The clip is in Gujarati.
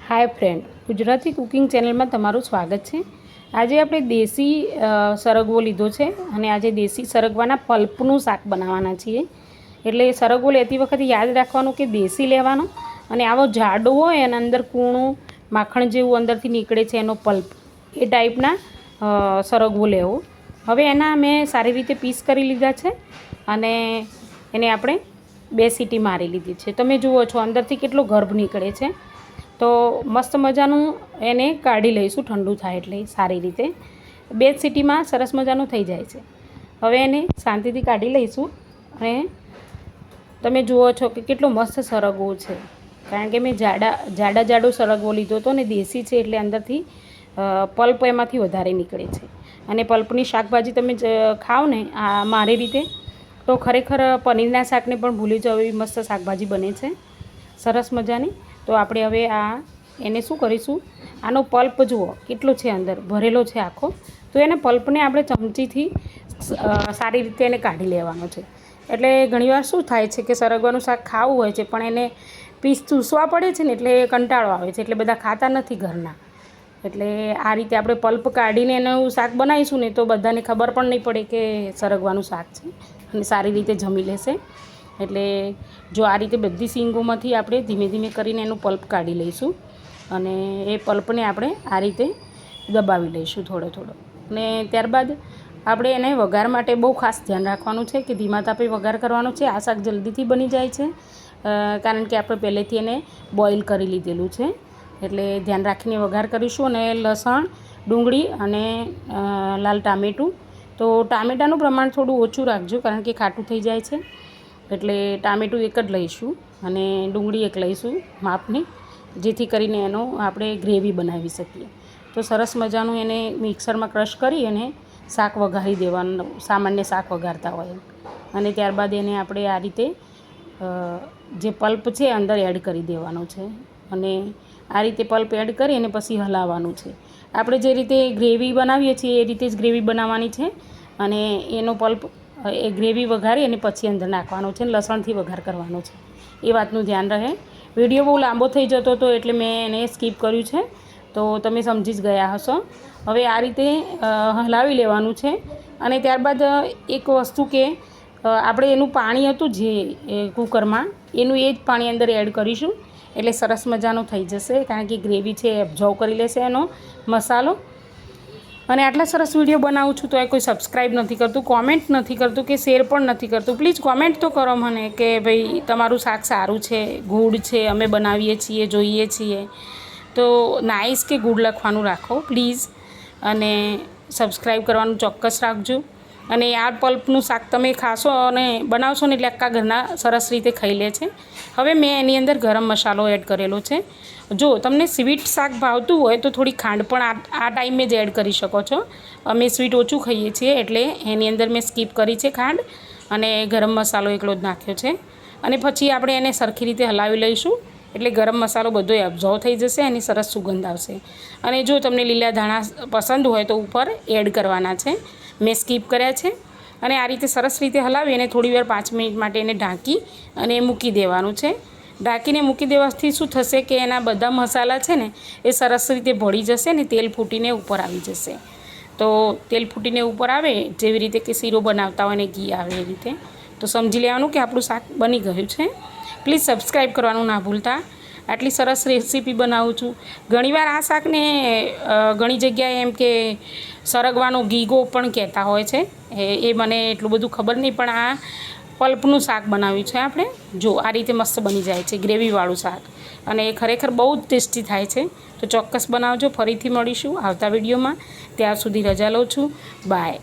Hi friend, Gujarati cooking channel में तमारुं स्वागत है। आज આપણે દેશી સરગવો લીધો છે અને આજે દેશી સરગવાના પલ્પનું શાક બનાવવાના છીએ। એટલે સરગવો લેતી વખતે યાદ રાખવાનું કે દેશી લેવાનો અને આવો જાડો હોય અને અંદર કૂણું માખણ જેવું અંદરથી નીકળે છે એનો પલ્પ, એ ટાઈપના સરગવો લેવો। હવે એના મેં સારી રીતે પીસ કરી લીધા છે અને એને આપણે 2 સીટી મારી લીધી છે। તમે જુઓ છો અંદરથી કેટલો ગર્ભ નીકળે છે। તો મસ્ત મજાનું એને કાઢી લઈશું, ઠંડુ થાય એટલે સારી રીતે 2 સીટીમાં સરસ મજાનું થઈ જાય છે। હવે એને શાંતિથી કાઢી લઈશું અને તમે જુઓ છો કે કેટલો મસ્ત સરગવો છે, કારણ કે મેં જાડો સરગવો લીધો હતો ને દેશી છે એટલે અંદરથી પલ્પ એમાંથી વધારે નીકળે છે। અને પલ્પની શાકભાજી તમે ખાઓ ને આ મારી રીતે તો ખરેખર પનીરના શાકને પણ ભૂલી જાવ એવી મસ્ત શાકભાજી બને છે, સરસ મજાની। તો આપણે હવે એને શું કરીશું, આનો પલ્પ જુઓ કેટલો છે અંદર ભરેલો છે આખો, તો એને પલ્પને આપણે ચમચીથી સારી રીતે એને કાઢી લેવાનો છે। એટલે ઘણીવાર શું થાય છે કે સરગવાનું શાક ખાવું હોય છે પણ એને પીસ ચૂસવા પડે છે ને એટલે કંટાળો આવે છે, એટલે બધા ખાતા નથી ઘરના। એટલે આ રીતે આપણે પલ્પ કાઢીને એનું શાક બનાવીશું ને તો બધાને ખબર પણ નહીં પડે કે સરગવાનું શાક છે અને સારી રીતે જમી લેશે। એટલે જો આ રીતે બધી સિંગોમાંથી આપણે ધીમે ધીમે કરીને એનું પલ્પ કાઢી લઈશું અને એ પલ્પને આપણે આ રીતે દબાવી લઈશું થોડો થોડો। અને ત્યારબાદ આપણે એને વઘાર માટે બહુ ખાસ ધ્યાન રાખવાનું છે કે ધીમા તાપે વઘાર કરવાનો છે। આ શાક જલ્દીથી બની જાય છે કારણ કે આપણે પહેલેથી એને બોઇલ કરી લીધેલું છે, એટલે ધ્યાન રાખીને વઘાર કરીશું। અને લસણ, ડુંગળી અને લાલ ટામેટું, તો ટામેટાનું પ્રમાણ થોડું ઓછું રાખજો કારણ કે ખાટું થઈ જાય છે, એટલે ટામેટું એક જ લઈશું અને ડુંગળી એક લઈશું માપની, જેથી કરીને એનો આપણે ગ્રેવી બનાવી શકીએ। તો સરસ મજાનું એને મિક્સરમાં ક્રશ કરી અને શાક વઘારી દેવાનું, સામાન્ય શાક વઘારતા હોય। અને ત્યારબાદ એને આપણે આ રીતે જે પલ્પ છે અંદર એડ કરી દેવાનો છે અને આ રીતે પલ્પ એડ કરી અને પછી હલાવવાનું છે। આપણે જે રીતે ગ્રેવી બનાવીએ છીએ એ રીતે જ ગ્રેવી બનાવવાની છે અને એનો પલ્પ એ ગ્રેવી વઘારી અને પછી અંદર નાખવાનો છે, લસણથી વઘાર કરવાનો છે, એ વાતનું ધ્યાન રહે। વિડીયો બહુ લાંબો થઈ જતો હતો એટલે મેં એને સ્કીપ કર્યું છે, તો તમે સમજી જ ગયા હશો। હવે આ રીતે હલાવી લેવાનું છે અને ત્યારબાદ એક વસ્તુ કે આપણે એનું પાણી હતું જે કુકરમાં, એનું એ જ પાણી અંદર એડ કરીશું એટલે સરસ મજાનું થઈ જશે, કારણ કે ગ્રેવી છે એબ્ઝોર્વ કરી લેશે એનો મસાલો। અને આટલા સરસ વિડીયો બનાવું છું તો એ કોઈ સબસ્ક્રાઈબ નથી કરતું, કોમેન્ટ નથી કરતું કે શેર પણ નથી કરતું। પ્લીઝ કોમેન્ટ તો કરો મને કે ભાઈ તમારું શાક સારું છે, ગુડ છે, અમે બનાવીએ છીએ, જોઈએ છીએ, તો નાઇસ કે ગુડ લખવાનું રાખો પ્લીઝ। અને સબસ્ક્રાઈબ કરવાનું ચોક્કસ રાખજો। અને આ પલ્પનું શાક તમે ખાશો અને બનાવશો ને એટલે આખા ઘરના સરસ રીતે ખાઈ લે છે। હવે મેં એની અંદર ગરમ મસાલો એડ કરેલો છે। જો તમને સ્વીટ શાક ભાવતું હોય તો થોડી ખાંડ પણ આ ટાઈમે જ એડ કરી શકો છો। અમે સ્વીટ ઓછું ખાઈએ છીએ એટલે એની અંદર મેં સ્કીપ કરી છે ખાંડ, અને ગરમ મસાલો એકલો જ નાખ્યો છે। અને પછી આપણે એને સરખી રીતે હલાવી લઈશું એટલે ગરમ મસાલો બધો એબ્ઝોર્વ થઈ જશે, એની સરસ સુગંધ આવશે। અને જો તમને લીલા ધાણા પસંદ હોય તો ઉપર એડ કરવાના છે, મેં સ્કીપ કર્યા છે। અને આ રીતે સરસ રીતે હલાવી અને થોડીવાર 5 મિનિટ માટે એને ઢાંકી અને મૂકી દેવાનું છે। ઢાંકીને મૂકી દેવાથી શું થશે કે એના બધા મસાલા છે ને એ સરસ રીતે ભળી જશે ને તેલ ફૂટીને ઉપર આવી જશે। તો તેલ ફૂટીને ઉપર આવે જેવી રીતે કે શીરો બનાવતા હોય ને ઘી આવે એ રીતે, તો સમજી લેવાનું કે આપણું શાક બની ગયું છે। પ્લીઝ સબસ્ક્રાઈબ કરવાનું ના ભૂલતા। આટલી સરસ રેસીપી બનાવું છું। ઘણીવાર આ શાકને ઘણી જગ્યાએ એમ કે સરગવાનો ગીગો પણ કહેતા હોય છે, એ મને એટલું બધું ખબર નહીં, પણ આ પલ્પનું શાક બનાવ્યું છે આપણે। જો આ રીતે મસ્ત બની જાય છે ગ્રેવીવાળું શાક, અને એ ખરેખર બહુ જ ટેસ્ટી થાય છે। તો ચોક્કસ બનાવજો। ફરીથી મળીશું આવતા વિડીયોમાં, ત્યાર સુધી રજા લઉં છું, બાય।